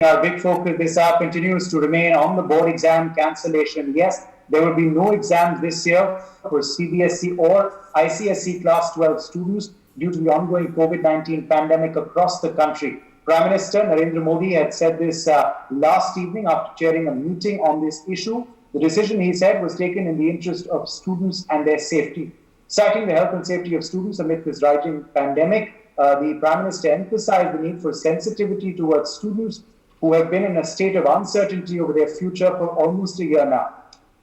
Our big focus this hour continues to remain on the board exam cancellation. Yes, there will be no exams this year for CBSE or ICSE Class 12 students due to the ongoing COVID-19 pandemic across the country. Prime Minister Narendra Modi had said this last evening after chairing a meeting on this issue. The decision, he said, was taken in the interest of students and their safety. Citing the health and safety of students amid this rising pandemic, the Prime Minister emphasized the need for sensitivity towards students who have been in a state of uncertainty over their future for almost a year now.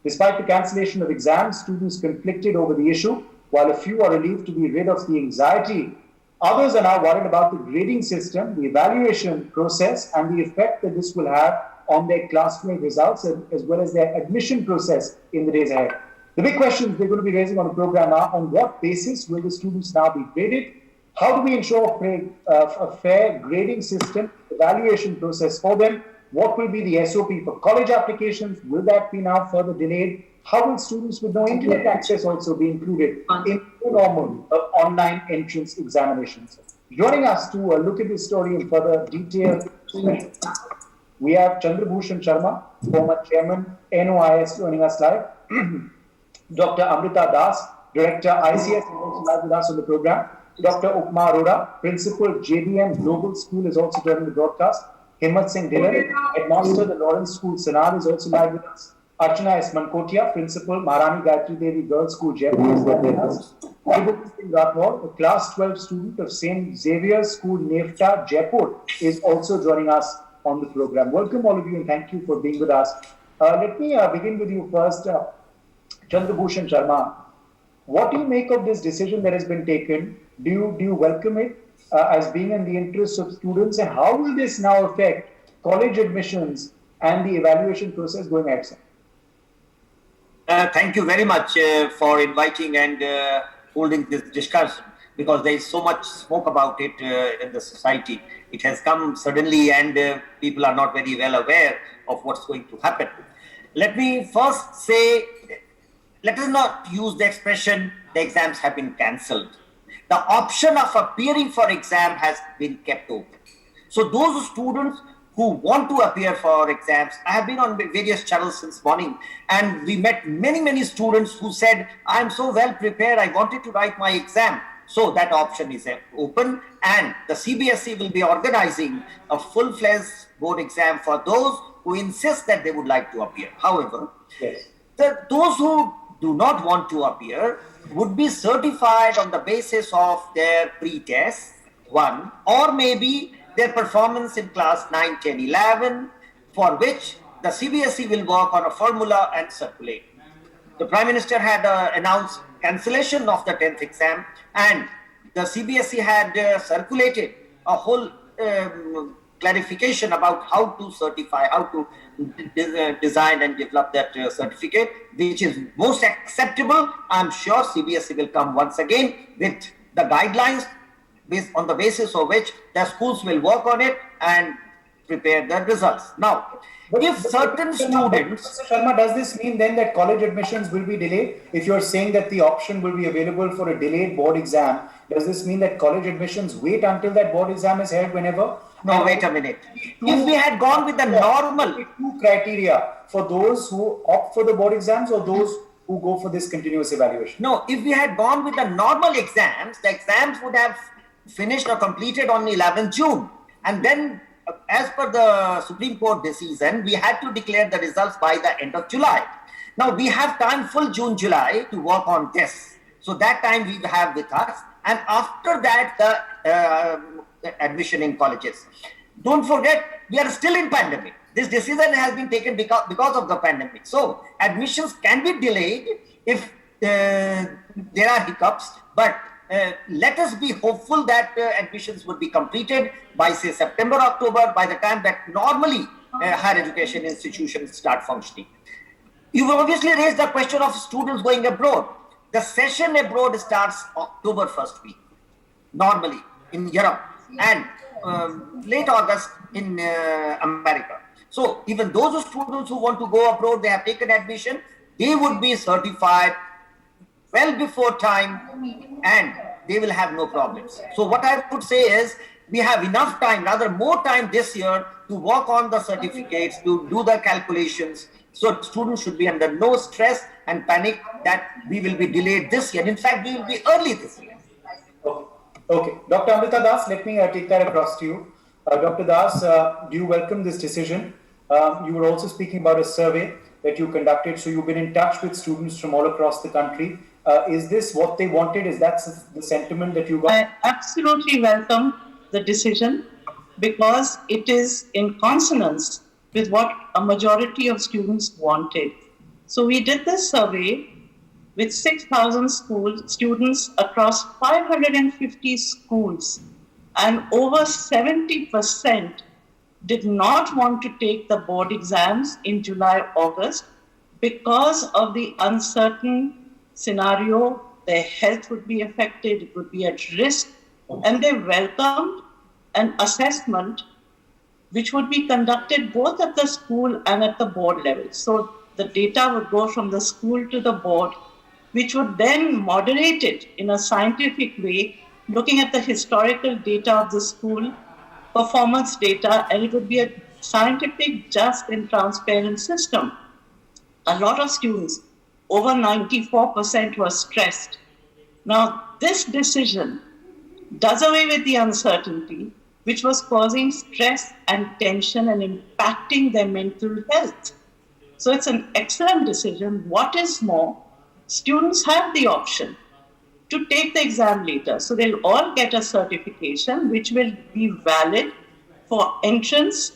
Despite the cancellation of exams, students conflicted over the issue. While a few are relieved to be rid of the anxiety, others are now worried about the grading system, the evaluation process, and the effect that this will have on their class 12 results as well as their admission process in the days ahead. The big questions we're going to be raising on the program are: on what basis will the students now be graded? How do we ensure a fair grading system, evaluation process for them? What will be the SOP for college applications? Will that be now further delayed? How will students with no internet access also be included in the normal online entrance examinations? Joining us to look at this story in further detail, we have Chandrabhushan Sharma, former chairman, NOIS, joining us live. Dr. Amrita Das, Director, ICS, also live with us on the program. Dr. Upma Arora, Principal, JBM Global School, is also joining the broadcast. Himmat Singh Dhillon, Headmaster, the Lawrence School, Sanad, is also live with us. Archana S. Mankotia, Principal, Maharani Gayatri Devi Girls School, Jaipur, is live with us. Vibhuti Singh Rathore, a Class 12 student of St. Xavier's School, Nefta, Jaipur, is also joining us on the program. Welcome all of you and thank you for being with us. Let me begin with you first, Chandrabhushan Sharma. What do you make of this decision that has been taken? Do you welcome it as being in the interest of students? And how will this now affect college admissions and the evaluation process going ahead, sir? Thank you very much for inviting and holding this discussion, because there is so much smoke about it in the society. It has come suddenly and people are not very well aware of what's going to happen. Let me first say, let us not use the expression the exams have been cancelled. The option of appearing for exam has been kept open. So those students who want to appear for exams, I have been on various channels since morning, and we met many students who said, I'm so well prepared, I wanted to write my exam. So that option is open, and the CBSE will be organizing a full-fledged board exam for those who insist that they would like to appear. However, yes, those who do not want to appear would be certified on the basis of their pre-test, one, or maybe their performance in class 9, 10, 11, for which the CBSE will work on a formula and circulate. The Prime Minister had announced cancellation of the 10th exam, and the CBSE had circulated a whole clarification about how to certify, how to design and develop that certificate, which is most acceptable. I'm sure CBSE will come once again with the guidelines on the basis of which the schools will work on it and prepare the results. Now, if certain students... Mr. Sharma, does this mean then that college admissions will be delayed? If you're saying that the option will be available for a delayed board exam, does this mean that college admissions wait until that board exam is held whenever? No, wait a minute. If we had gone with the normal... Two criteria for those who opt for the board exams or those who go for this continuous evaluation? No, if we had gone with the normal exams, the exams would have finished or completed on 11th June. And then, as per the Supreme Court decision, we had to declare the results by the end of July. Now, we have time full June, July to work on this. So that time we have with us. And after that, the admission in colleges. Don't forget, we are still in pandemic. This decision has been taken because of the pandemic. So admissions can be delayed if there are hiccups, but let us be hopeful that admissions would be completed by, say, September, October, by the time that normally higher education institutions start functioning. You've obviously raised the question of students going abroad. The session abroad starts October first week, normally in Europe, and late August in America. So even those students who want to go abroad, they have taken admission, they would be certified well before time and they will have no problems. So what I would say is we have enough time, rather more time this year to work on the certificates, to do the calculations. So students should be under no stress and panic that we will be delayed this year. In fact, we will be early this year. Okay. Okay. Dr. Amrita Das, let me take that across to you. Dr. Das, do you welcome this decision? You were also speaking about a survey that you conducted, so you've been in touch with students from all across the country. Is this what they wanted? Is that the sentiment that you got? I absolutely welcome the decision because it is in consonance with what a majority of students wanted. So we did this survey with 6,000 students across 550 schools, and over 70% did not want to take the board exams in July, August because of the uncertain scenario. Their health would be affected, it would be at risk, and they welcomed an assessment which would be conducted both at the school and at the board level. So the data would go from the school to the board, which would then moderate it in a scientific way, looking at the historical data of the school, performance data, and it would be a scientific, just, and transparent system. A lot of students, over 94%, were stressed. Now, this decision does away with the uncertainty, which was causing stress and tension and impacting their mental health. So it's an excellent decision. What is more, students have the option to take the exam later. So they'll all get a certification which will be valid for entrance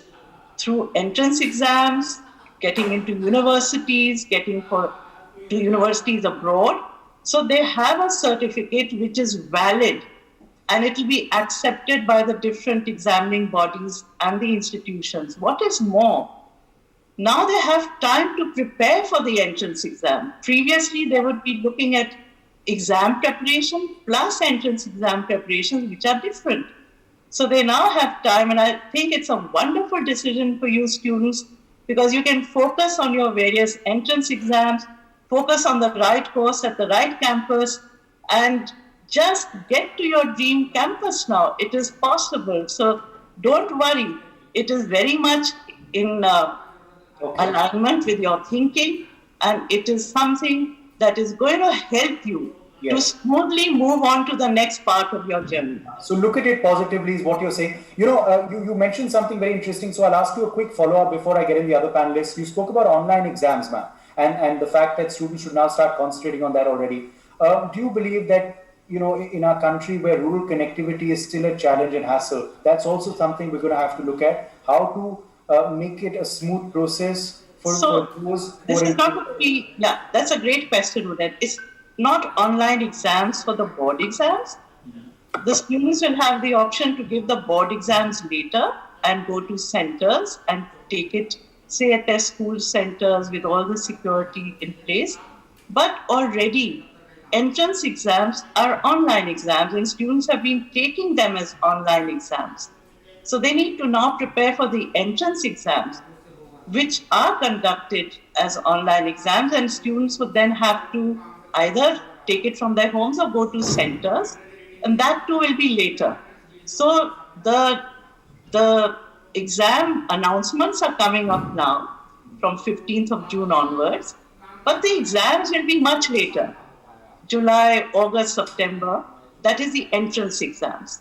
through entrance exams, getting into universities, to universities abroad. So they have a certificate which is valid, and it will be accepted by the different examining bodies and the institutions. What is more, now they have time to prepare for the entrance exam. Previously, they would be looking at exam preparation plus entrance exam preparations, which are different. So they now have time, and I think it's a wonderful decision for you students because you can focus on your various entrance exams, focus on the right course at the right campus, and just get to your dream campus now. It is possible. So don't worry. It is very much in alignment with your thinking, and it is something that is going to help you to smoothly move on to the next part of your journey. So look at it positively is what you're saying. You mentioned something very interesting. So I'll ask you a quick follow-up before I get in the other panelists. You spoke about online exams, ma'am, and the fact that students should now start concentrating on that already. Do you believe that, in our country where rural connectivity is still a challenge and hassle, that's also something we're going to have to look at? How to make it a smooth process for those? This is not going to be, that's a great question, Udit. It's not online exams for the board exams. The students will have the option to give the board exams later and go to centers and take it, say, at their school centers with all the security in place. But already, entrance exams are online exams, and students have been taking them as online exams. So they need to now prepare for the entrance exams, which are conducted as online exams, and students would then have to either take it from their homes or go to centers, and that too will be later. So the exam announcements are coming up now from 15th of June onwards, but the exams will be much later. July, August, September, that is the entrance exams.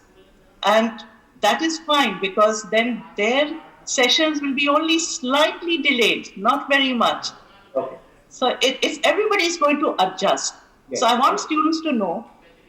And that is fine because then their sessions will be only slightly delayed, not very much. Okay. So everybody is going to adjust. Yes. So I want students to know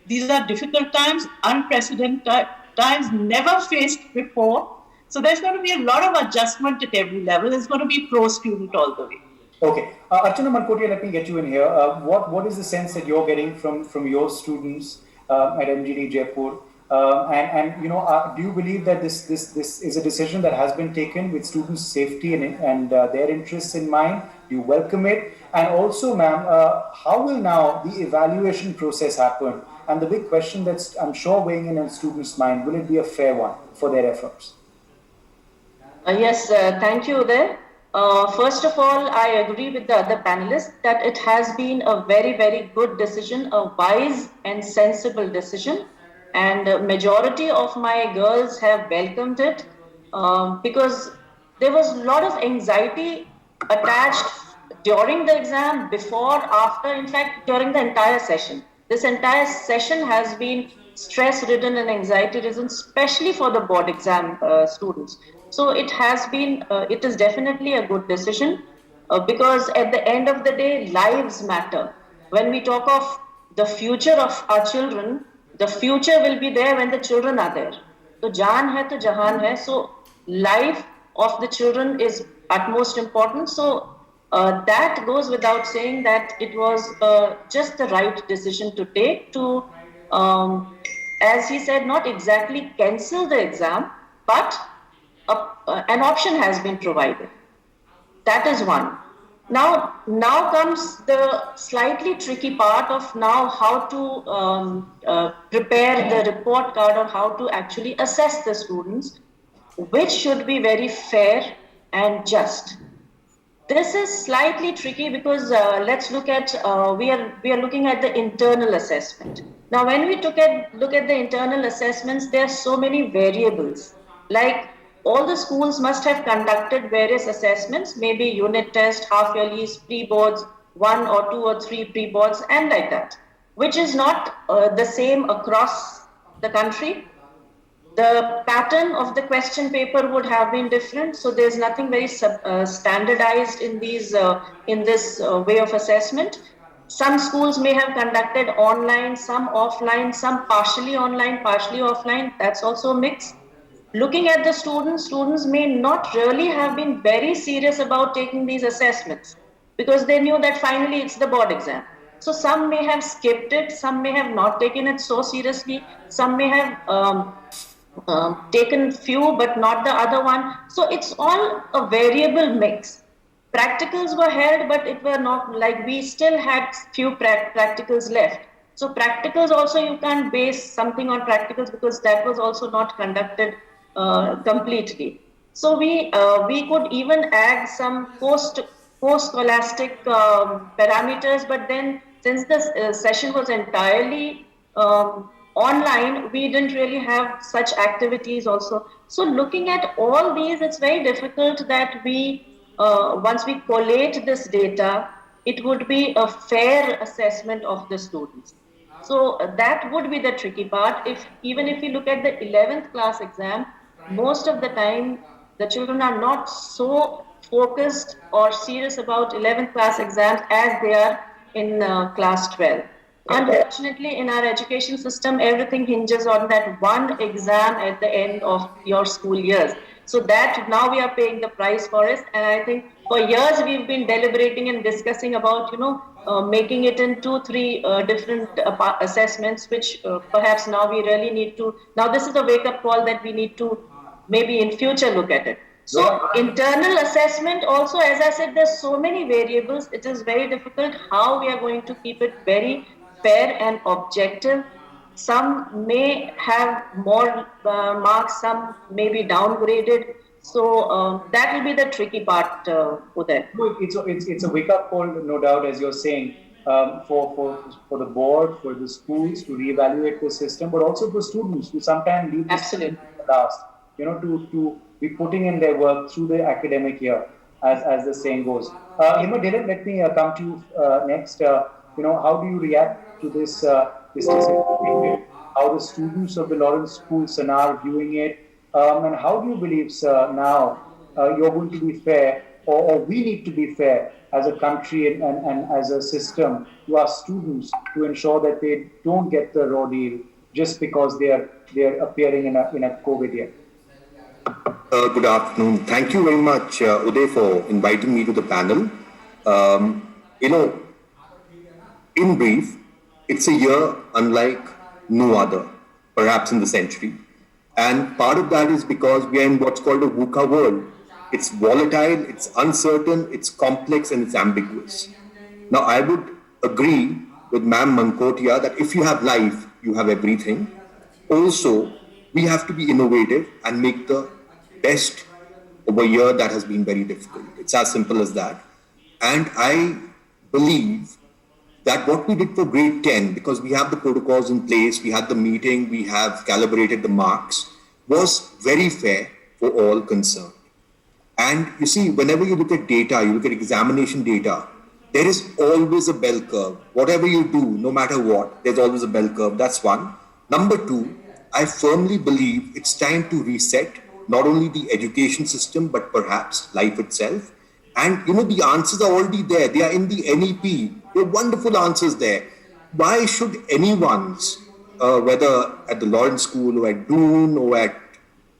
these are difficult times, unprecedented times, never faced before. So there's going to be a lot of adjustment at every level. It's going to be pro-student all the way. Okay. Archana Mankotia, let me get you in here. What is the sense that you're getting from your students at MGD Jaipur? Do you believe that this is a decision that has been taken with students' safety and their interests in mind? Do you welcome it? And also, ma'am, how will now the evaluation process happen? And the big question that's, I'm sure, weighing in students' mind, will it be a fair one for their efforts? Yes, thank you there. First of all, I agree with the other panelists that it has been a very, very good decision, a wise and sensible decision. and majority of my girls have welcomed it because there was a lot of anxiety attached during the exam, before, after, in fact, during the entire session. This entire session has been stress-ridden and anxiety-ridden, especially for the board exam students. So it has been, it is definitely a good decision because at the end of the day, lives matter. When we talk of the future of our children, the future will be there when the children are there. So jaan hai to jahan hai. So life of the children is utmost important. So that goes without saying that it was just the right decision to take to, as he said, not exactly cancel the exam, but an option has been provided. That is one. Now comes the slightly tricky part of now how to prepare the report card or how to actually assess the students, which should be very fair and just. This is slightly tricky because let's look at we are looking at the internal assessment. Now, when we look at the internal assessments, there are so many variables. Like all the schools must have conducted various assessments, maybe unit test, half yearlies, pre-boards, 1 or 2 or 3 pre-boards, and like that, which is not the same across the country. The pattern of the question paper would have been different, so there's nothing very standardized in these in this way of assessment. Some schools may have conducted online, some offline, some partially online, partially offline. That's also a mix. Looking at the students may not really have been very serious about taking these assessments because they knew that finally it's the board exam. So some may have skipped it, some may have not taken it so seriously, some may have taken few but not the other one. So it's all a variable mix. Practicals were held, but it were not like we still had few practicals left. So practicals also you can't base something on practicals because that was also not conducted completely. So we could even add some post scholastic parameters, but then since the session was entirely online, we didn't really have such activities also. So looking at all these, it's very difficult that we, once we collate this data, it would be a fair assessment of the students. So that would be the tricky part. Even if you look at the 11th class exam, most of the time, the children are not so focused or serious about 11th class exams as they are in class 12. Unfortunately, in our education system, everything hinges on that one exam at the end of your school years. So that now we are paying the price for it. And I think for years we've been deliberating and discussing about, making it in 2-3 different assessments, which perhaps now we really need to. Now this is a wake-up call that we need to maybe in future look at it. So internal assessment also, as I said, there's so many variables. It is very difficult how we are going to keep it very fair and objective. Some may have more marks, some may be downgraded. So that will be the tricky part, Uday. It's a wake-up call, no doubt, as you're saying, for the board, for the schools to reevaluate the system, but also for students who sometimes leave the system last, to be putting in their work through the academic year, as the saying goes. Dylan, let me come to you next. How do you react to this decision? How the students of the Lawrence schools are now viewing it, and how do you believe, sir, now you're going to be fair, or we need to be fair as a country and as a system to our students to ensure that they don't get the raw deal just because they're appearing in a COVID year? Good afternoon. Thank you very much, Uday, for inviting me to the panel. In brief, it's a year unlike no other, perhaps in the century. And part of that is because we are in what's called a VUCA world. It's volatile, it's uncertain, it's complex, and it's ambiguous. Now, I would agree with Ma'am Mankotia that if you have life, you have everything. Also, we have to be innovative and make the best of a year that has been very difficult. It's as simple as that. And I believe that what we did for grade 10, because we have the protocols in place, we had the meeting, we have calibrated the marks, was very fair for all concerned. And you see, whenever you look at data, you look at examination data, there is always a bell curve. Whatever you do, no matter what, there's always a bell curve. That's one. Number two, I firmly believe it's time to reset not only the education system, but perhaps life itself. And the answers are already there. They are in the NEP. There are wonderful answers there. Why should anyone's, whether at the Lawrence School or at Doon or at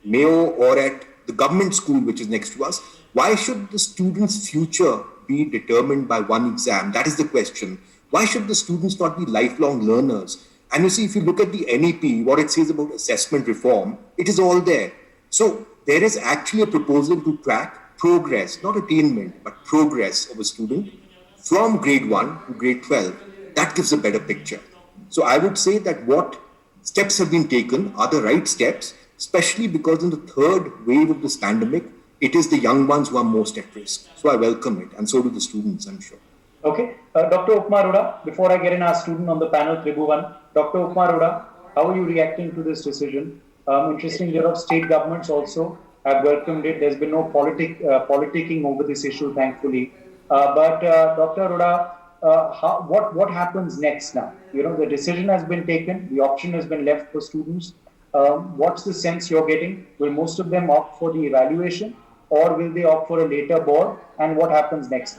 Mayo or at the government school which is next to us, why should the student's future be determined by one exam? That is the question. Why should the students not be lifelong learners? And you see, if you look at the NEP, what it says about assessment reform, it is all there. So there is actually a proposal to track progress, not attainment, but progress of a student from grade 1 to grade 12. That gives a better picture. So I would say that what steps have been taken are the right steps, especially because in the third wave of this pandemic, it is the young ones who are most at risk. So I welcome it, and so do the students, I'm sure. Okay. Dr. Upma Arora, before I get in our student on the panel, Tribhuvan, Dr. Upma Arora, how are you reacting to this decision? Interesting, there are state governments also have welcomed it. There's been no politicking over this issue, thankfully. But Dr. Arora, what happens next now? The decision has been taken, the option has been left for students. What's the sense you're getting? Will most of them opt for the evaluation, or will they opt for a later board? And what happens next?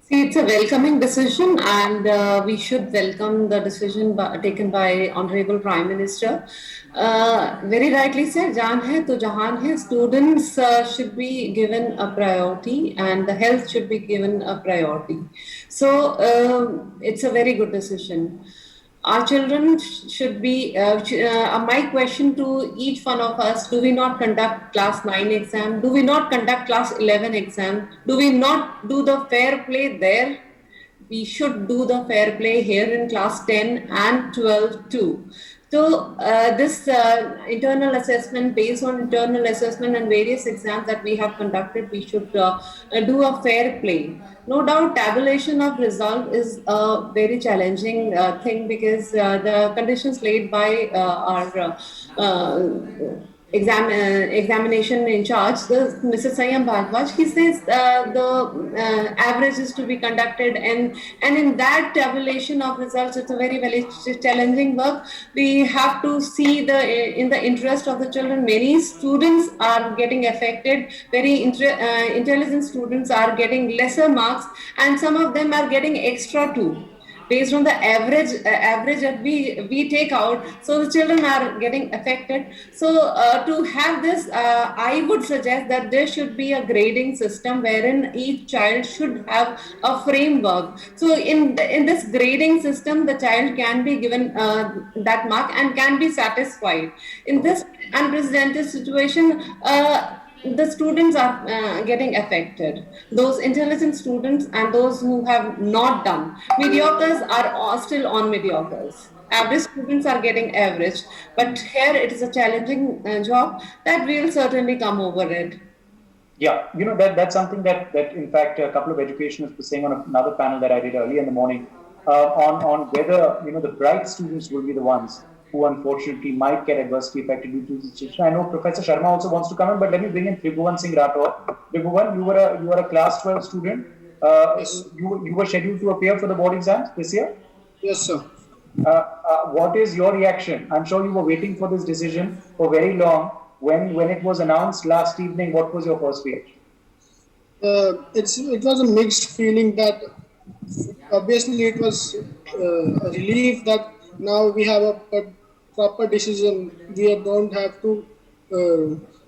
See, it's a welcoming decision, and we should welcome the decision taken by Honorable Prime Minister. Very rightly said, Jaan hai to jahan hai. Students should be given a priority, and the health should be given a priority. So it's a very good decision. Our children should be, my question to each one of us, do we not conduct class 9 exam? Do we not conduct class 11 exam? Do we not do the fair play there? We should do the fair play here in class 10 and 12 too. So this internal assessment, based on internal assessment and various exams that we have conducted, we should do a fair play. No doubt, tabulation of result is a very challenging thing, because the conditions laid by our examination in charge, Mr. Sayam Bhardwaj, he says the average is to be conducted, and in that tabulation of results, it's a very challenging work. We have to see in the interest of the children. Many students are getting affected. Very intelligent students are getting lesser marks, and some of them are getting extra too, based on the average that we take out. So the children are getting affected. So to have this, I would suggest that there should be a grading system wherein each child should have a framework. So in this grading system, the child can be given that mark and can be satisfied. In this unprecedented situation, the students are getting affected. Those intelligent students and those who have not done. Mediocres are still on mediocres. Average students are getting average. But here it is a challenging job that we'll certainly come over it. Yeah, that's something that in fact a couple of educationists were saying on another panel that I did early in the morning on whether the bright students will be the ones who unfortunately might get adversely affected due to this situation. I know Professor Sharma also wants to come in, but let me bring in Tribhuvan Singh Rathore. Tribhuvan, you were a class 12 student. Yes. You were scheduled to appear for the board exams this year? Yes, sir. What is your reaction? I'm sure you were waiting for this decision for very long. When it was announced last evening, what was your first reaction? It was a mixed feeling. That obviously it was a relief that now we have a proper decision. We don't have to.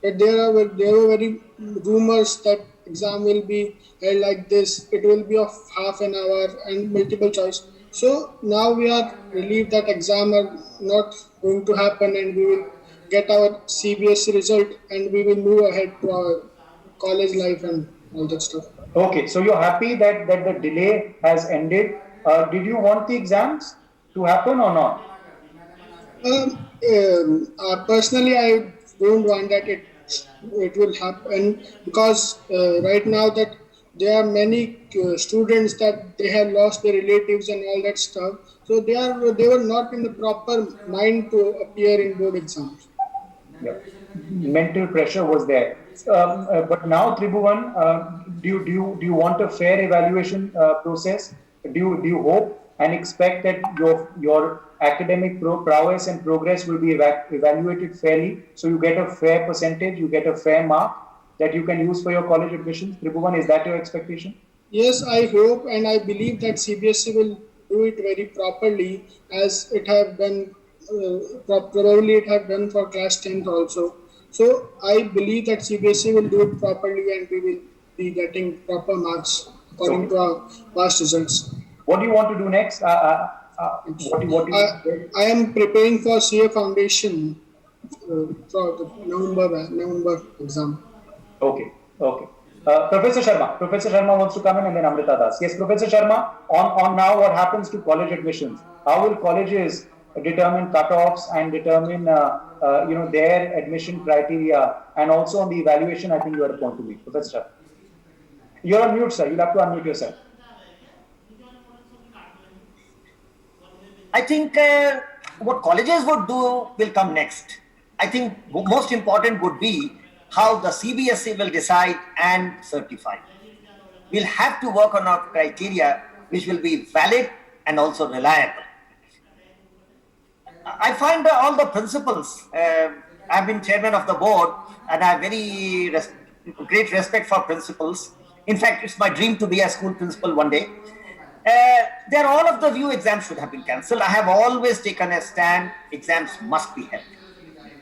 There were very rumors that exam will be held like this. It will be of half an hour and multiple choice. So now we are relieved that exam are not going to happen, and we will get our CBSE result, and we will move ahead to our college life and all that stuff. Okay, so you're happy that the delay has ended. Did you want the exams to happen or not? Personally, I don't want that it will happen, because right now that there are many students that they have lost their relatives and all that stuff. So they were not in the proper mind to appear in board exams. Yeah. Mental pressure was there. But now, Tribhuvan, do you want a fair evaluation process? Do you hope and expect that your academic prowess and progress will be evaluated fairly, so you get a fair percentage, you get a fair mark that you can use for your college admissions? Tribhuvan, is that your expectation? Yes, I hope and I believe that CBSE will do it very properly, as it have done. Probably it have done for class 10th also. So I believe that CBSE will do it properly and we will be getting proper marks according to our past results. What do you want to do next? I am preparing for CA Foundation for the November exam. Okay. Professor Sharma wants to come in, and then Amrita Das. Yes, Professor Sharma, on now what happens to college admissions? How will colleges determine cutoffs and determine their admission criteria, and also on the evaluation? I think you had a point to make, Professor Sharma. You're on mute, sir. You'll have to unmute yourself. I think what colleges would do will come next. I think most important would be how the CBSE will decide and certify. We'll have to work on our criteria which will be valid and also reliable. I find all the principals, I've been chairman of the board and I have very great respect for principals. In fact, it's my dream to be a school principal one day. All of the view exams should have been cancelled. I have always taken a stand, exams must be held.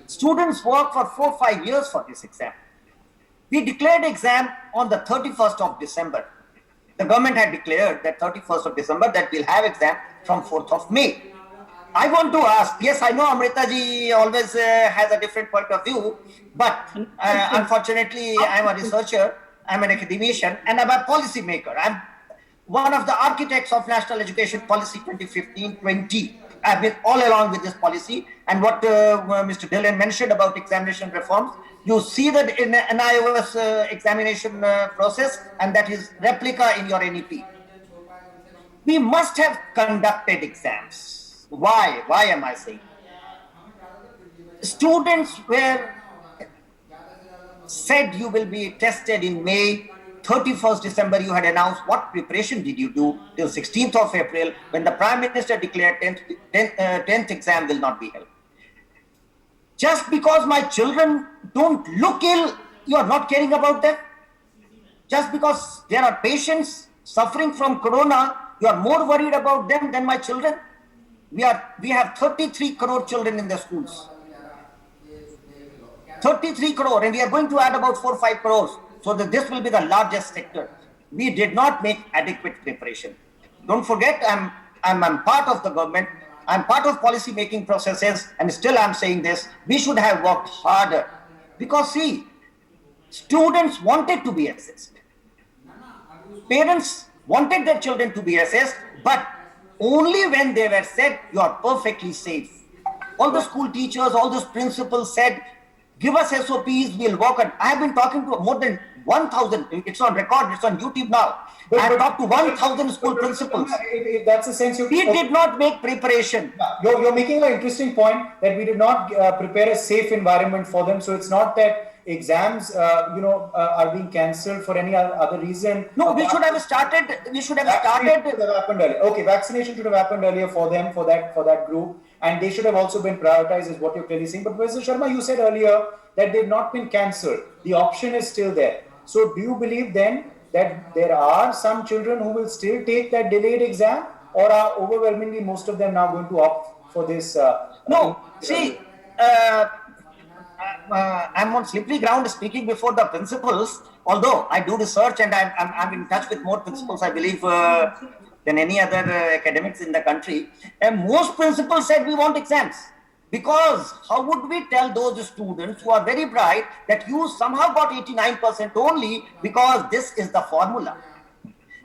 Students work for 4-5 years for this exam. We declared exam on the 31st of December. The government had declared that 31st of December that we'll have exam from 4th of May. I want to ask, yes, I know Amrita ji always has a different point of view, but unfortunately I'm a researcher, I'm an academician, and I'm a policy maker. I'm one of the architects of National Education Policy 2015-20. I've been all along with this policy, and what Mr. Dhillon mentioned about examination reforms, you see that in NIOS examination process, and that is replica in your NEP. We must have conducted exams. Why? Why am I saying? Students were said you will be tested in May. 31st December, you had announced. What preparation did you do till 16th of April when the Prime Minister declared 10th exam will not be held? Just because my children don't look ill, you are not caring about them? Just because there are patients suffering from corona, you are more worried about them than my children? We have 33 crore children in the schools. 33 crore, and we are going to add about 4-5 crores. So that this will be the largest sector. We did not make adequate preparation. Don't forget, I'm part of the government. I'm part of policy making processes, and still I'm saying this. We should have worked harder, because see, students wanted to be assessed. Parents wanted their children to be assessed, but only when they were said you are perfectly safe. All the school teachers, all those principals said, give us SOPs, we'll work on. I have been talking to more than 1,000, it's on record, it's on YouTube now. I have talked to 1,000 school principals. If that's the sense we did not make preparation. You're making an interesting point that we did not prepare a safe environment for them. So it's not that exams, are being cancelled for any other reason. No, we should have started. Should have happened earlier. Okay, vaccination should have happened earlier for them, for that group, and they should have also been prioritized, is what you're clearly saying. But Professor Sharma, you said earlier that they've not been cancelled. The option is still there. So do you believe then that there are some children who will still take that delayed exam, or are overwhelmingly most of them now going to opt for this? No, see, I'm on slippery ground speaking before the principals, although I do research and I'm in touch with more principals, I believe, than any other academics in the country. And most principals said we want exams. Because how would we tell those students who are very bright that you somehow got 89% only because this is the formula?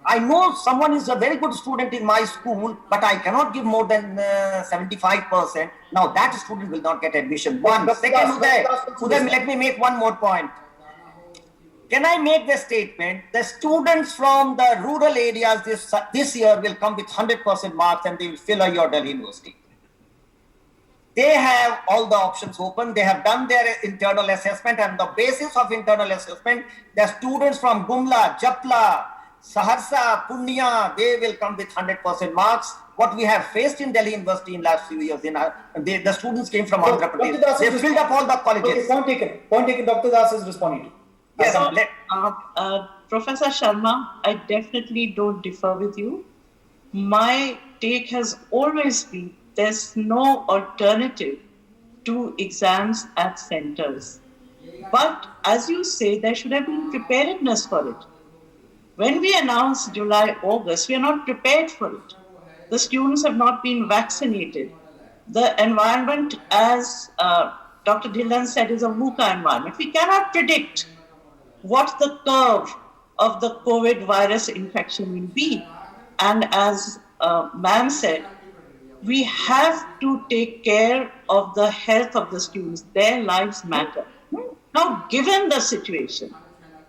I know someone is a very good student in my school, but I cannot give more than 75%. Now that student will not get admission. One. Second, Uday, let me make one more point. can I make the statement? The students from the rural areas this year will come with 100% marks and they will fill your Delhi University. They have all the options open. They have done their internal assessment, and the basis of internal assessment, the students from Gumla, Japla, Saharsa, Purnia, they will come with 100% marks. What we have faced in Delhi University in last few years, the students came from Andhra Pradesh. They filled up all the colleges. Okay, point taken. Dr. Das is responding to. Yes, Professor Sharma, I definitely don't differ with you. My take has always been there's no alternative to exams at centers. But as you say, there should have been preparedness for it. When we announced July, August, we are not prepared for it. The students have not been vaccinated. The environment, as Dr. Dhillon said, is a VUCA environment. We cannot predict what the curve of the COVID virus infection will be. And as ma'am said, we have to take care of the health of the students. Their lives matter. Now, given the situation,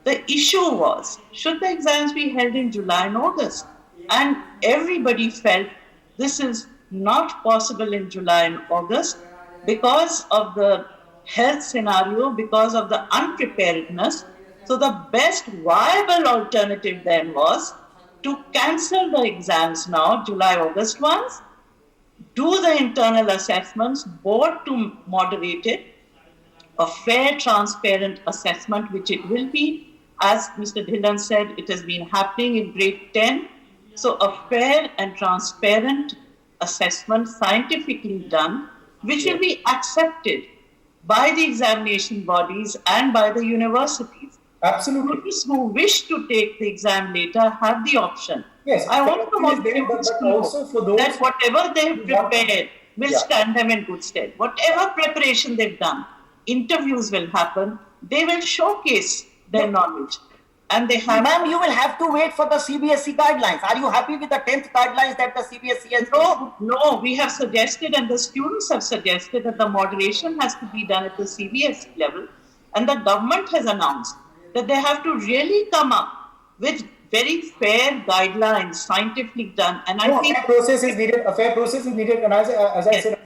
the issue was, should the exams be held in July and August? And everybody felt this is not possible in July and August because of the health scenario, because of the unpreparedness. So the best viable alternative then was to cancel the exams now, July, August ones, do the internal assessments, board to moderate it, a fair, transparent assessment, which it will be. As Mr. Dhillon said, it has been happening in grade 10. So a fair and transparent assessment, scientifically done, which will be accepted by the examination bodies and by the universities. Absolutely. Students who wish to take the exam later have the option. Yes, I want to but also for those that whatever they've prepared will stand them in good stead. Whatever preparation they've done, interviews will happen. They will showcase their knowledge. And they have... Ma'am, you will have to wait for the CBSE guidelines. Are you happy with the 10th guidelines that the CBSE has issued? No, we have suggested and the students have suggested that the moderation has to be done at the CBSE level. And the government has announced that they have to really come up with very fair guidelines, scientifically done. And I think a fair process is needed. A fair process is needed. And as I said,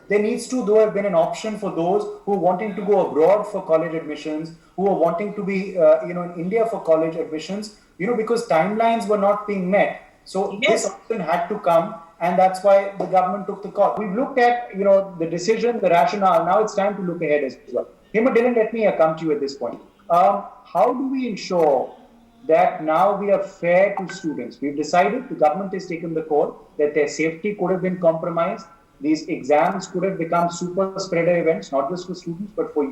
there needs to have been an option for those who are wanting to go abroad for college admissions, who are wanting to be, in India for college admissions, because timelines were not being met. So this option had to come, and that's why the government took the call. We've looked at, the decision, the rationale. Now it's time to look ahead as well. Hema Dhillon, let me come to you at this point. How do we ensure that now we are fair to students? We've decided, the government has taken the call, that their safety could have been compromised. These exams could have become super spreader events, not just for students, but for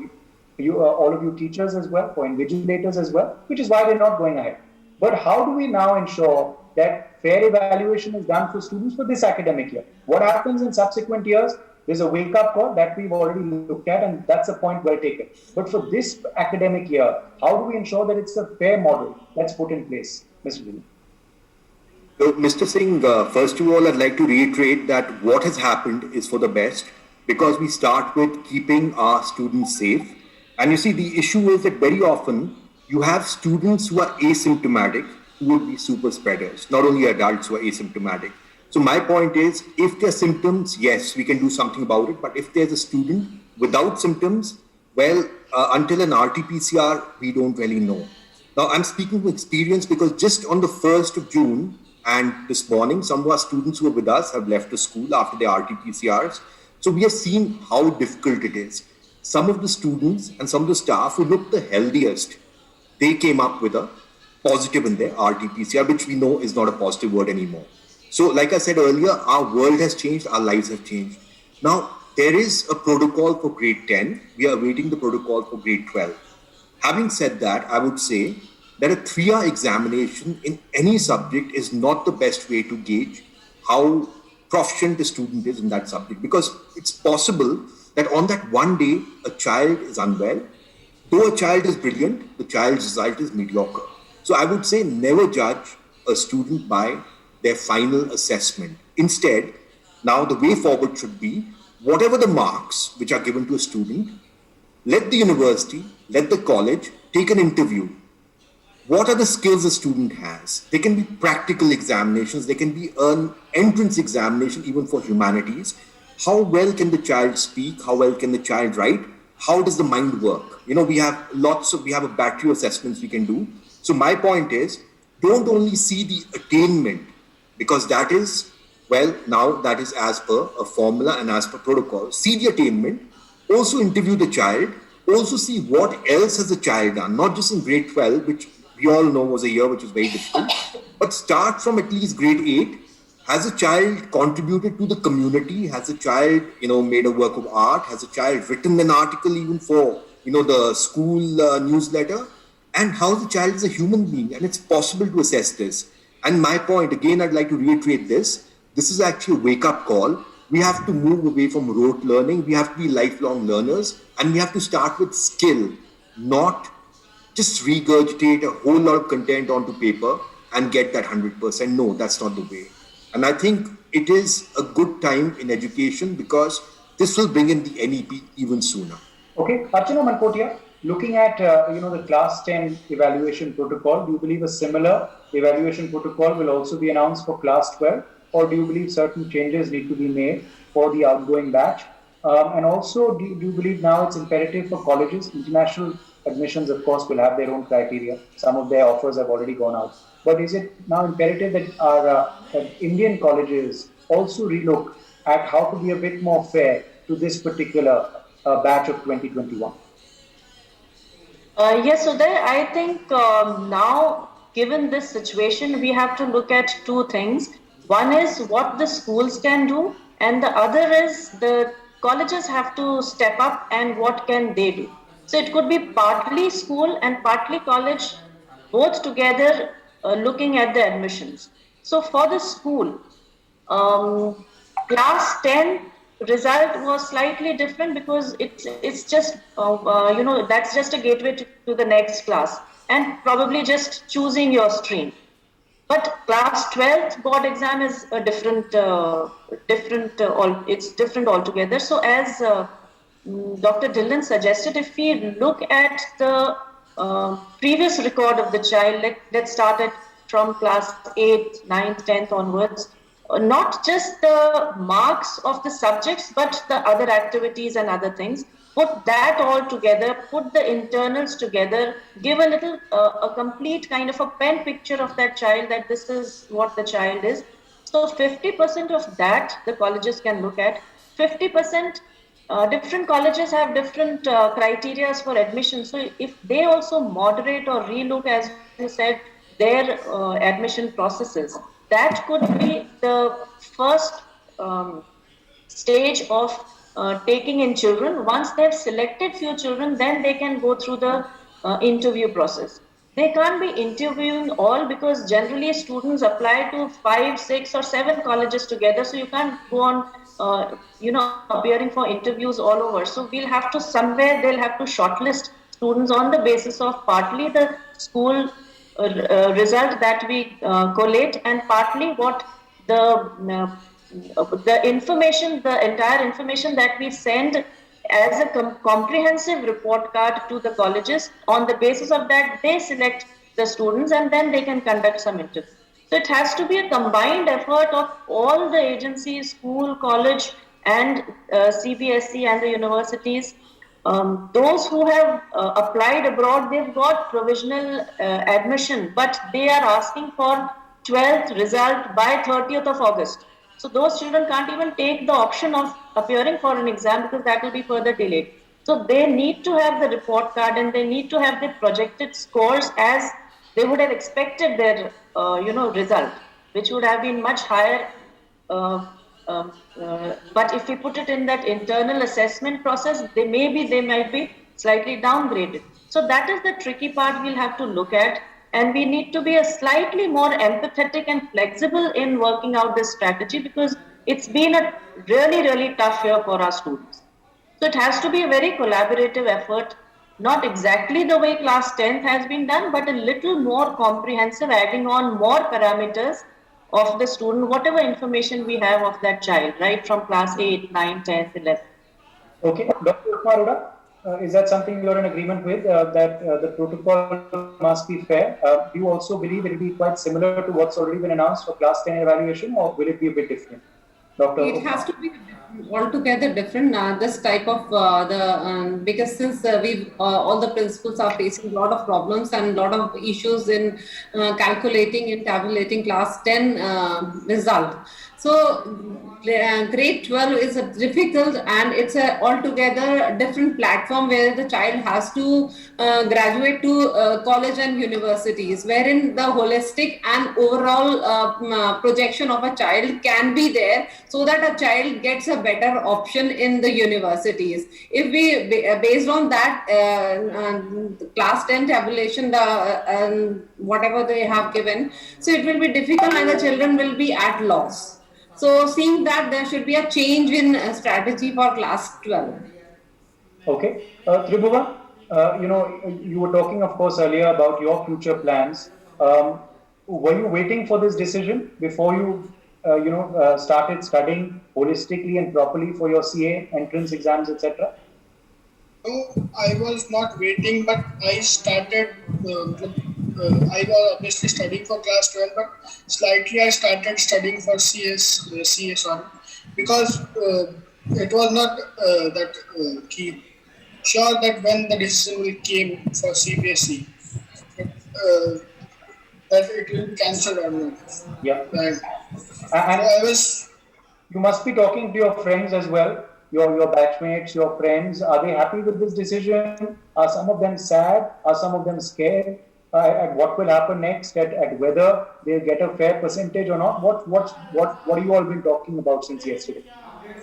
you, all of you teachers as well, for invigilators as well, which is why they're not going ahead. But how do we now ensure that fair evaluation is done for students for this academic year? What happens in subsequent years? There's a wake-up call that we've already looked at, and that's a point well taken. But for this academic year, how do we ensure that it's a fair model that's put in place, Mr. Dhillon? So, Mr. Singh, first of all, I'd like to reiterate that what has happened is for the best, because we start with keeping our students safe. And you see, the issue is that very often you have students who are asymptomatic who would be super spreaders, not only adults who are asymptomatic. So my point is, if there are symptoms, yes, we can do something about it. But if there's a student without symptoms, well, until an RT-PCR, we don't really know. Now, I'm speaking from experience because just on the 1st of June and this morning, some of our students who are with us have left the school after their RT-PCRs. So we have seen how difficult it is. Some of the students and some of the staff who looked the healthiest, they came up with a positive in their RT-PCR, which we know is not a positive word anymore. So like I said earlier, our world has changed, our lives have changed. Now, there is a protocol for grade 10. We are awaiting the protocol for grade 12. Having said that, I would say that a 3-hour examination in any subject is not the best way to gauge how proficient the student is in that subject, because it's possible that on that one day, a child is unwell. Though a child is brilliant, the child's result is mediocre. So I would say never judge a student by their final assessment. Instead, now the way forward should be, whatever the marks which are given to a student, let the university, let the college take an interview what are the skills a student has? They can be practical examinations, they can be an entrance examination even for humanities. How well can the child speak? How well can the child write? How does the mind work? We have a battery of assessments we can do. So my point is, don't only see the attainment, because that is, now that is as per a formula and as per protocol. See the attainment, also interview the child, also see what else has the child done, not just in grade 12, which we all know was a year which was very difficult, but start from at least grade 8. Has a child contributed to the community? Has a child, made a work of art? Has a child written an article even for, the school newsletter? And how the child is a human being? And it's possible to assess this. And my point, again, I'd like to reiterate this. This is actually a wake-up call. We have to move away from rote learning. We have to be lifelong learners. And we have to start with skill, not just regurgitate a whole lot of content onto paper and get that 100%. No, that's not the way. And I think it is a good time in education because this will bring in the NEP even sooner. Okay, Archana Mankotia, looking at the class 10 evaluation protocol, do you believe a similar evaluation protocol will also be announced for class 12, or do you believe certain changes need to be made for the outgoing batch? And also, do you believe now it's imperative for colleges? International admissions, of course, will have their own criteria. Some of their offers have already gone out. But is it now imperative that our Indian colleges also relook at how to be a bit more fair to this particular batch of 2021? Yes, Uday, I think now, given this situation, we have to look at two things. One is what the schools can do, and the other is the colleges have to step up and what can they do. So it could be partly school and partly college, both together looking at the admissions. So for the school, class 10 result was slightly different because it's just, that's just a gateway to the next class and probably just choosing your stream. But class 12th board exam is a different altogether. So as Dr. Dhillon suggested, if we look at the previous record of the child, let's start it from class 8th, 9th, 10th onwards, not just the marks of the subjects, but the other activities and other things. Put that all together, put the internals together, give a little, a complete kind of a pen picture of that child, that this is what the child is. So 50% of that the colleges can look at. 50%, different colleges have different criteria for admission. So if they also moderate or relook, as you said, their admission processes, that could be the first stage of taking in children. Once they've selected few children, then they can go through the interview process. They can't be interviewing all because generally students apply to 5, 6 or 7 colleges together. So you can't go on, appearing for interviews all over. So we'll have to they'll have to shortlist students on the basis of partly the school result that we collate and partly what the information, the entire information that we send as a comprehensive report card to the colleges. On the basis of that, they select the students and then they can conduct some interview. So it has to be a combined effort of all the agencies, school, college, and CBSE and the universities. Those who have applied abroad, they've got provisional admission, but they are asking for 12th result by 30th of August. So those children can't even take the option of appearing for an exam because that will be further delayed. So they need to have the report card and they need to have the projected scores as they would have expected their, result, which would have been much higher. But if we put it in that internal assessment process, they might be slightly downgraded. So that is the tricky part we'll have to look at. And we need to be a slightly more empathetic and flexible in working out this strategy because it's been a really, really tough year for our students. So it has to be a very collaborative effort, not exactly the way class 10th has been done, but a little more comprehensive, adding on more parameters of the student, whatever information we have of that child, right from class 8, 9, 10th, 11th. Okay, Dr. Umaruda, is that something you're in agreement with, that the protocol must be fair? Do you also believe it will be quite similar to what's already been announced for class 10 evaluation, or will it be a bit different? Dr. It has to be altogether different. This type of because since we all the principals are facing a lot of problems and a lot of issues in calculating and tabulating class 10 result. So grade 12 is a difficult, and it's a altogether different platform where the child has to graduate to college and universities, wherein the holistic and overall projection of a child can be there, so that a child gets a better option in the universities. If we based on that class 10 tabulation, the whatever they have given, so it will be difficult and the children will be at loss. So seeing that, there should be a change in strategy for class 12. Okay. Tribhuvan, you were talking, of course, earlier about your future plans. Were you waiting for this decision before you, started studying holistically and properly for your CA entrance exams, etc.? No, I was not waiting, but I started. I was obviously studying for class 12, but slightly I started studying for CA, because it was not that key. Sure that when the decision will came for CBSE, that it will be cancelled or not. Yeah. And I was. You must be talking to your friends as well, your batchmates, your friends. Are they happy with this decision? Are some of them sad? Are some of them scared? At what will happen next? At whether they'll get a fair percentage or not? What have you all been talking about since yesterday?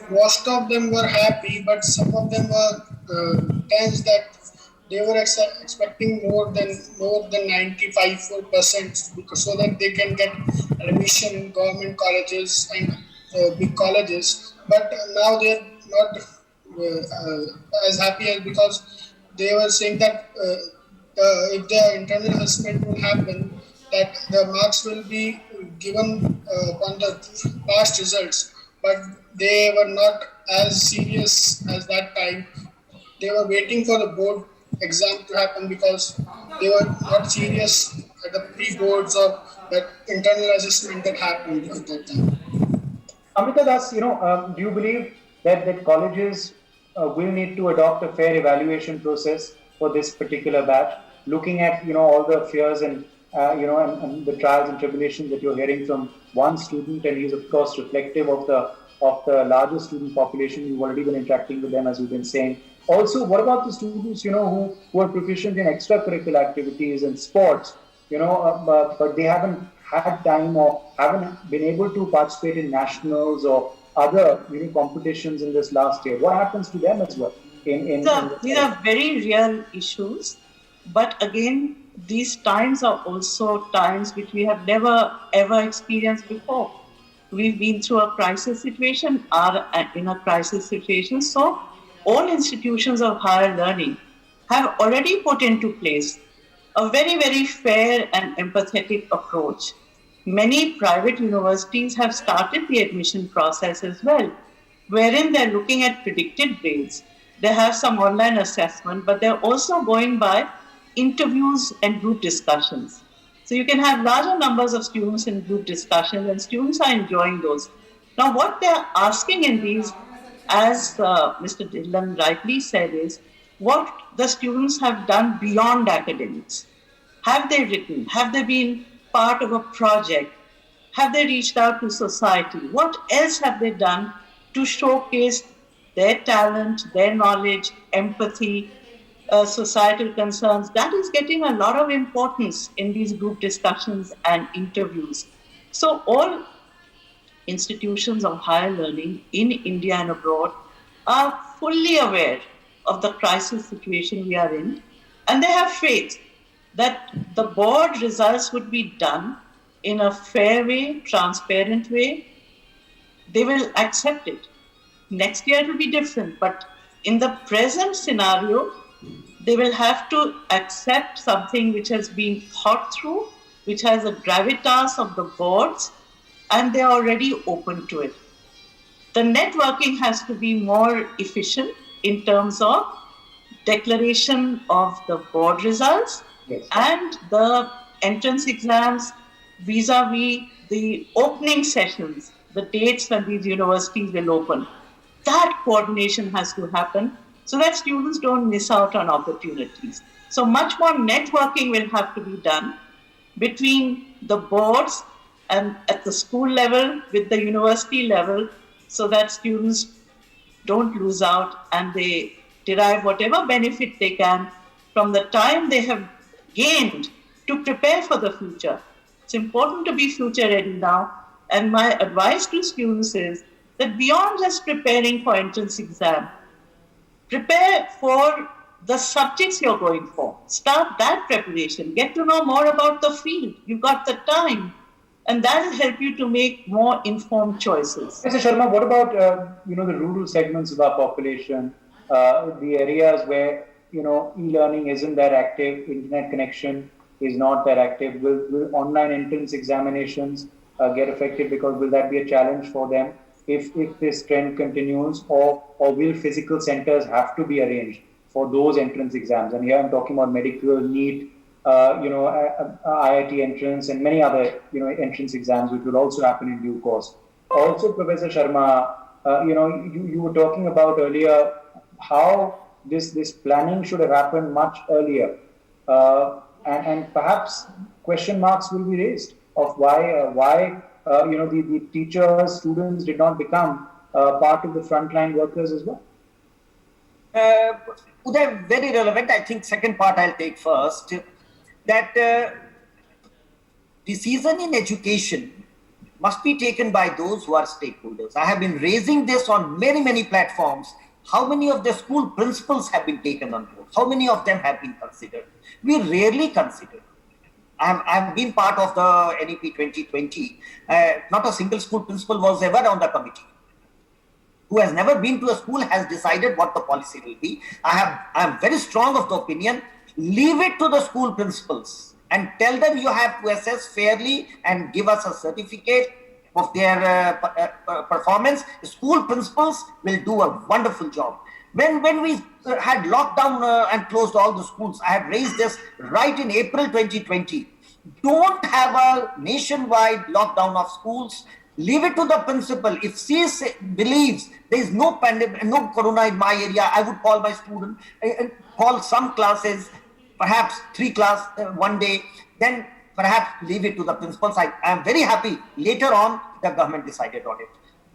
Most of them were happy, but some of them were tense that they were expecting more than 95% because so that they can get admission in government colleges and big colleges. But now they're not as happy as because they were saying that if the internal assessment will happen, that the marks will be given on the past results, but they were not as serious as that time. They were waiting for the board exam to happen because they were not serious at the pre-boards or that internal assessment that happened at that time. Amrita Das, do you believe that colleges will need to adopt a fair evaluation process for this particular batch, looking at all the fears and and the trials and tribulations that you're hearing from one student, and he's of course reflective of the larger student population. You've already been interacting with them, as you've been saying. Also, what about the students who are proficient in extracurricular activities and sports, but they haven't had time or haven't been able to participate in nationals or other competitions in this last year? What happens to them as well? These are very real issues, but again, these times are also times which we have never ever experienced before. We've been through a crisis situation, are in a crisis situation, so all institutions of higher learning have already put into place a very, very fair and empathetic approach. Many private universities have started the admission process as well, wherein they're looking at predicted grades. They have some online assessment, but they're also going by interviews and group discussions. So you can have larger numbers of students in group discussions, and students are enjoying those. Now, what they're asking in these, as Mr. Dhillon rightly said, is what the students have done beyond academics. Have they written? Have they been part of a project? Have they reached out to society? What else have they done to showcase their talent, their knowledge, empathy, societal concerns? That is getting a lot of importance in these group discussions and interviews. So all institutions of higher learning in India and abroad are fully aware of the crisis situation we are in, and they have faith that the board results would be done in a fair way, transparent way. They will accept it. Next year it will be different, but in the present scenario, they will have to accept something which has been thought through, which has a gravitas of the boards, and they are already open to it. The networking has to be more efficient in terms of declaration of the board results Yes. and the entrance exams vis-a-vis the opening sessions, the dates when these universities will open. That coordination has to happen so that students don't miss out on opportunities. So much more networking will have to be done between the boards and at the school level with the university level so that students don't lose out and they derive whatever benefit they can from the time they have gained to prepare for the future. It's important to be future ready now. And my advice to students is that beyond just preparing for entrance exam, prepare for the subjects you're going for. Start that preparation. Get to know more about the field. You've got the time. And that will help you to make more informed choices. Mr. Sharma, what about the rural segments of our population, the areas where e-learning isn't that active, internet connection is not that active? Will online entrance examinations get affected? Because will that be a challenge for them if this trend continues, or will physical centers have to be arranged for those entrance exams? And here I'm talking about medical, NEET, IIT entrance and many other entrance exams which will also happen in due course. Also, Professor Sharma, you were talking about earlier how this planning should have happened much earlier, and perhaps question marks will be raised of why the teachers, students did not become part of the frontline workers as well. Uday, very relevant. I think second part I'll take first. That decision in education must be taken by those who are stakeholders. I have been raising this on many platforms. How many of the school principals have been taken on board? How many of them have been considered? We rarely consider. I've been part of the NEP 2020. Not a single school principal was ever on the committee. Who has never been to a school has decided what the policy will be. I am very strong of the opinion. Leave it to the school principals and tell them you have to assess fairly and give us a certificate of their performance. School principals will do a wonderful job. When we had lockdown and closed all the schools, I had raised this right in April 2020. Don't have a nationwide lockdown of schools. Leave it to the principal. If she believes there is no pandemic, no corona in my area, I would call my student, call some classes, perhaps 3 class one day, then perhaps leave it to the principals. I am very happy later on the government decided on it.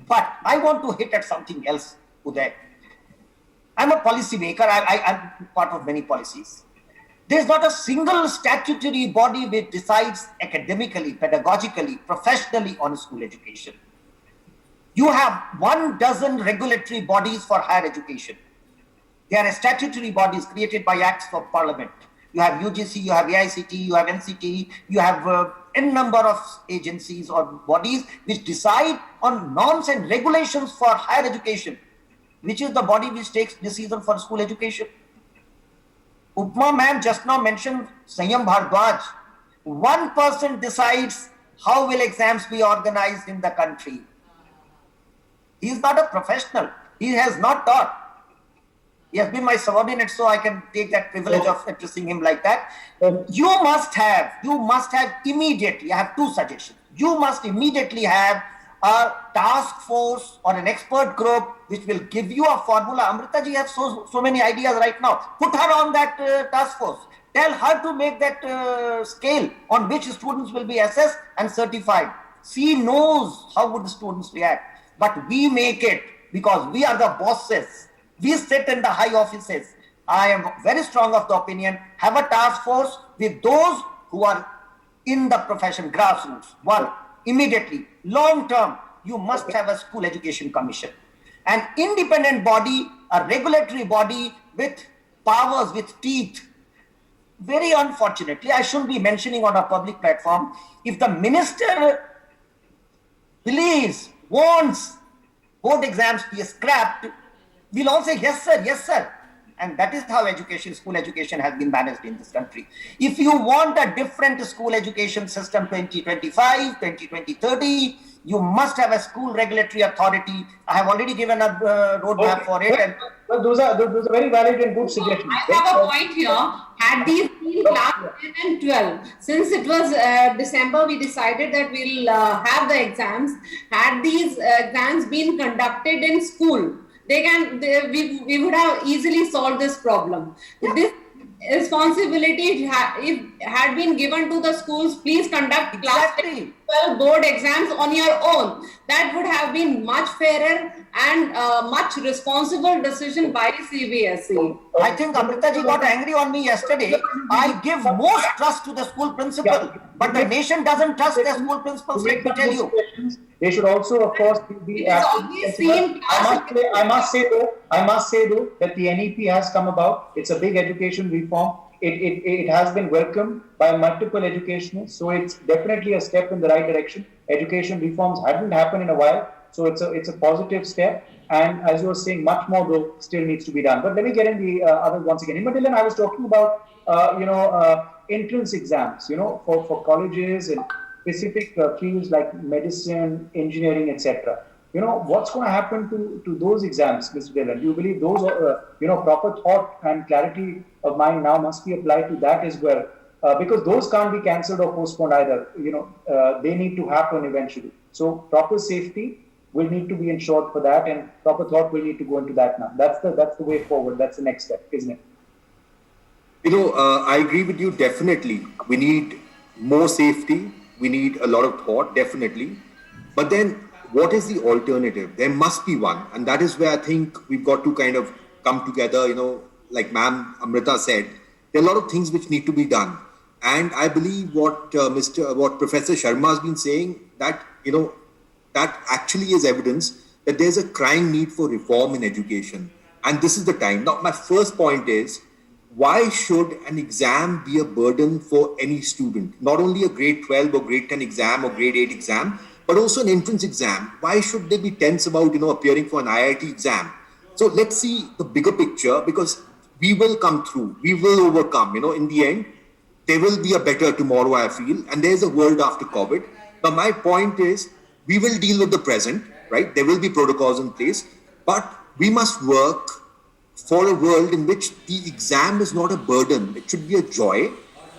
But I want to hit at something else, Uday. I'm a policy maker. I'm part of many policies. There's not a single statutory body which decides academically, pedagogically, professionally on school education. You have 12 regulatory bodies for higher education. They are statutory bodies created by acts of parliament. You have UGC, you have AICT, you have NCT, you have n number of agencies or bodies which decide on norms and regulations for higher education. Which is the body which takes decision for school education? Upma ma'am just now mentioned Sanyam Bhardwaj. One person decides how will exams be organized in the country. He is not a professional. He has not taught. He has been my subordinate, so I can take that privilege of addressing him like that. You must have immediately, I have 2 suggestions. You must immediately have a task force or an expert group which will give you a formula. Amrita ji has so many ideas right now. Put her on that task force. Tell her to make that scale on which students will be assessed and certified. She knows how would the students react. But we make it because we are the bosses. We sit in the high offices. I am very strong of the opinion, have a task force with those who are in the profession, grassroots. One, immediately, long term, you must have a school education commission. An independent body, a regulatory body with powers, with teeth. Very unfortunately, I shouldn't be mentioning on a public platform, if the minister believes, wants board exams be scrapped, we'll all say, yes, sir, yes, sir. And that is how school education has been managed in this country. If you want a different school education system 2025, 2030, you must have a school regulatory authority. I have already given a roadmap for it. And Well, those are very valid and good suggestions. I have a point here. Had these been class 10 and 12, since it was December, we decided that we'll have the exams. Had these exams been conducted in school, we would have easily solved this problem. This responsibility had been given to the schools. Please conduct class 10, 12 board exams on your own. That would have been much fairer and much responsible decision by CBSE. I think Amrita ji got angry on me yesterday. I give most trust to the school principal, but the nation doesn't trust the school principals, let me tell you. They should also, of course, be. I must say though that the NEP has come about. It's a big education reform. It has been welcomed by multiple educationalists, so it's definitely a step in the right direction. Education reforms hadn't happened in a while, so it's a positive step. And as you were saying, much more though still needs to be done. But let me get in the other once again. But Dylan, I was talking about entrance exams, for colleges and specific fields like medicine, engineering, etc. What's going to happen to those exams, Mr. Dylan? Do you believe those, proper thought and clarity of mind now must be applied to that as well? Because those can't be cancelled or postponed either. They need to happen eventually. So proper safety will need to be ensured for that, and proper thought will need to go into that now. That's the way forward. That's the next step, isn't it? I agree with you, definitely. We need more safety. We need a lot of thought, definitely. But then what is the alternative? There must be one. And that is where I think we've got to kind of come together, like Ma'am Amrita said, there are a lot of things which need to be done. And I believe what Professor Sharma has been saying, that, that actually is evidence that there's a crying need for reform in education. And this is the time. Now, my first point is, why should an exam be a burden for any student? Not only a grade 12 or grade 10 exam or grade 8 exam, but also an entrance exam. Why should they be tense about, appearing for an IIT exam? So let's see the bigger picture, because we will come through. We will overcome. In the end, there will be a better tomorrow, I feel. And there's a world after COVID. Now, my point is, we will deal with the present, right? There will be protocols in place, but we must work for a world in which the exam is not a burden. It should be a joy.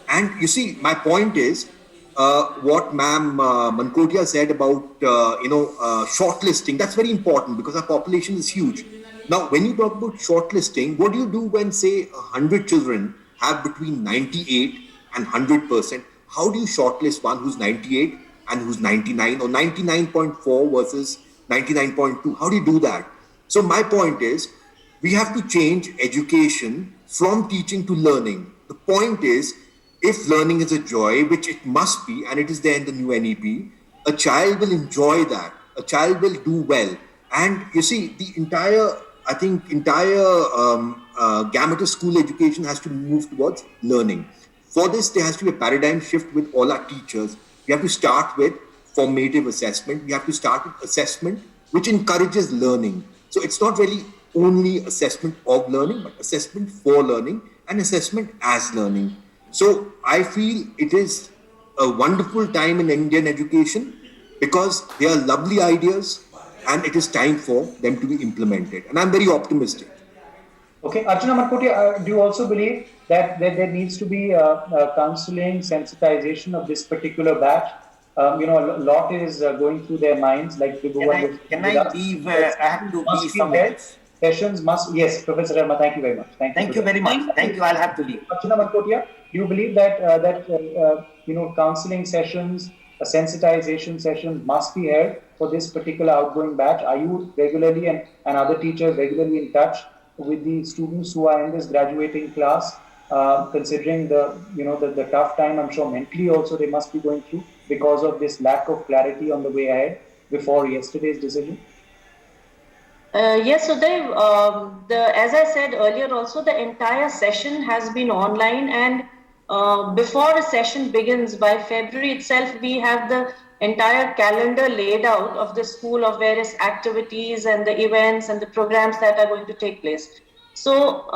And you see, my point is, what Ma'am Mankotia said about, shortlisting, that's very important because our population is huge. Now, when you talk about shortlisting, what do you do when, say, 100 children have between 98 and 100%? How do you shortlist one who's 98 and who's 99 or 99.4 versus 99.2? How do you do that? So my point is, we have to change education from teaching to learning. The point is, if learning is a joy, which it must be, and it is there in the new NEP, a child will enjoy that. A child will do well. And you see, the entire gamut of school education has to move towards learning. For this, there has to be a paradigm shift with all our teachers. We have to start with formative assessment. We have to start with assessment, which encourages learning. So it's not really only assessment of learning, but assessment for learning and assessment as learning. So I feel it is a wonderful time in Indian education because there are lovely ideas and it is time for them to be implemented. And I'm very optimistic. Okay, Archana Mankotia, do you also believe that there needs to be counseling, sensitization of this particular batch? A lot is going through their minds. Like can I leave? I have to be somewhere. Sessions must, yes, Professor Sharma, thank you very much. Thank you very much. Thank you. I'll have to leave. Archana Mankotia, do you believe that counseling sessions, sensitization sessions must be held for this particular outgoing batch? Are you regularly and other teachers regularly in touch with the students who are in this graduating class, considering the tough time I'm sure mentally also they must be going through because of this lack of clarity on the way ahead before yesterday's decision? Yes, so as I said earlier also, the entire session has been online, and before a session begins by February itself, we have the entire calendar laid out of the school of various activities and the events and the programs that are going to take place. So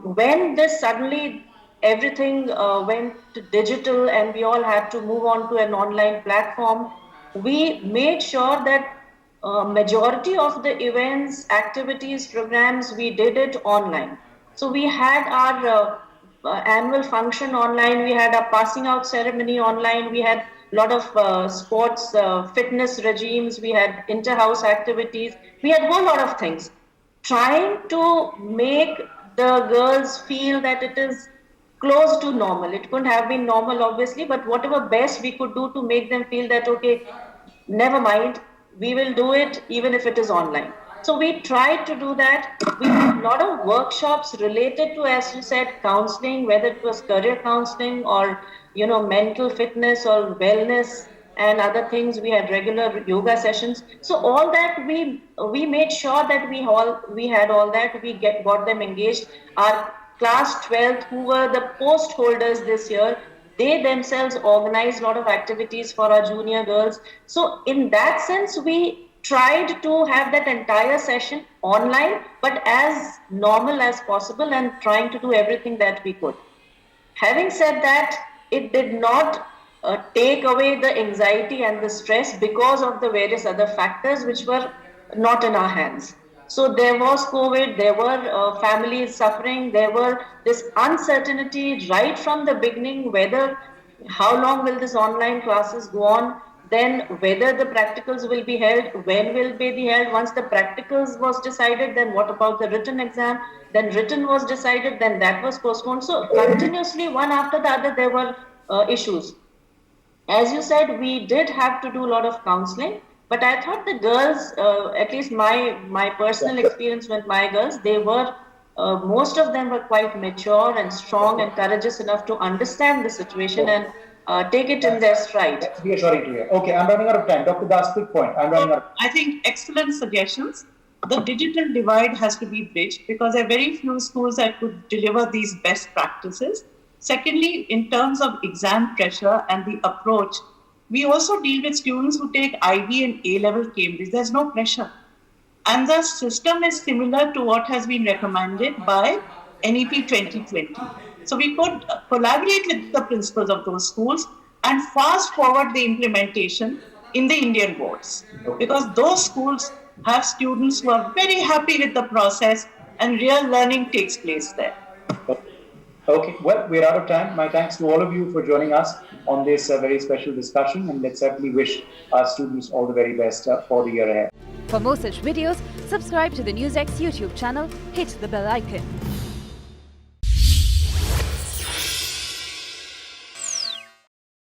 when this suddenly everything went to digital and we all had to move on to an online platform, we made sure that majority of the events, activities, programs, we did it online. So we had our annual function online, we had a passing out ceremony online, we had a lot of sports, fitness regimes, we had inter-house activities, we had a whole lot of things. Trying to make the girls feel that it is close to normal. It couldn't have been normal, obviously, but whatever best we could do to make them feel that, okay, never mind, we will do it even if it is online. So we tried to do that. We had a lot of workshops related to, as you said, counseling, whether it was career counseling or, mental fitness or wellness and other things. We had regular yoga sessions. So all that we made sure that we had all that. We got them engaged. Our class 12th, who were the post holders this year, they themselves organized a lot of activities for our junior girls. So in that sense, we tried to have that entire session online, but as normal as possible and trying to do everything that we could. Having said that, it did not take away the anxiety and the stress because of the various other factors which were not in our hands. So there was COVID, there were families suffering, there were this uncertainty right from the beginning, whether how long will this online classes go on, then whether the practicals will be held, when will they be held. Once the practicals was decided, then what about the written exam? Then written was decided, then that was postponed. So continuously, one after the other, there were issues. As you said, we did have to do a lot of counseling, but I thought the girls, at least my personal experience with my girls, they were, most of them were quite mature and strong and courageous enough to understand the situation and take it in their stride. That's reassuring to hear. Okay, I'm running out of time. Dr. Das, quick point. I'm running out. I think excellent suggestions. The digital divide has to be bridged because there are very few schools that could deliver these best practices. Secondly, in terms of exam pressure and the approach, we also deal with students who take IB and A-level Cambridge. There's no pressure. And the system is similar to what has been recommended by NEP 2020. So we could collaborate with the principals of those schools and fast forward the implementation in the Indian boards. Because those schools have students who are very happy with the process and real learning takes place there. Okay, well, we're out of time. My thanks to all of you for joining us on this very special discussion, and let's certainly wish our students all the very best for the year ahead. For more such videos, subscribe to the NewsX YouTube channel, hit the bell icon.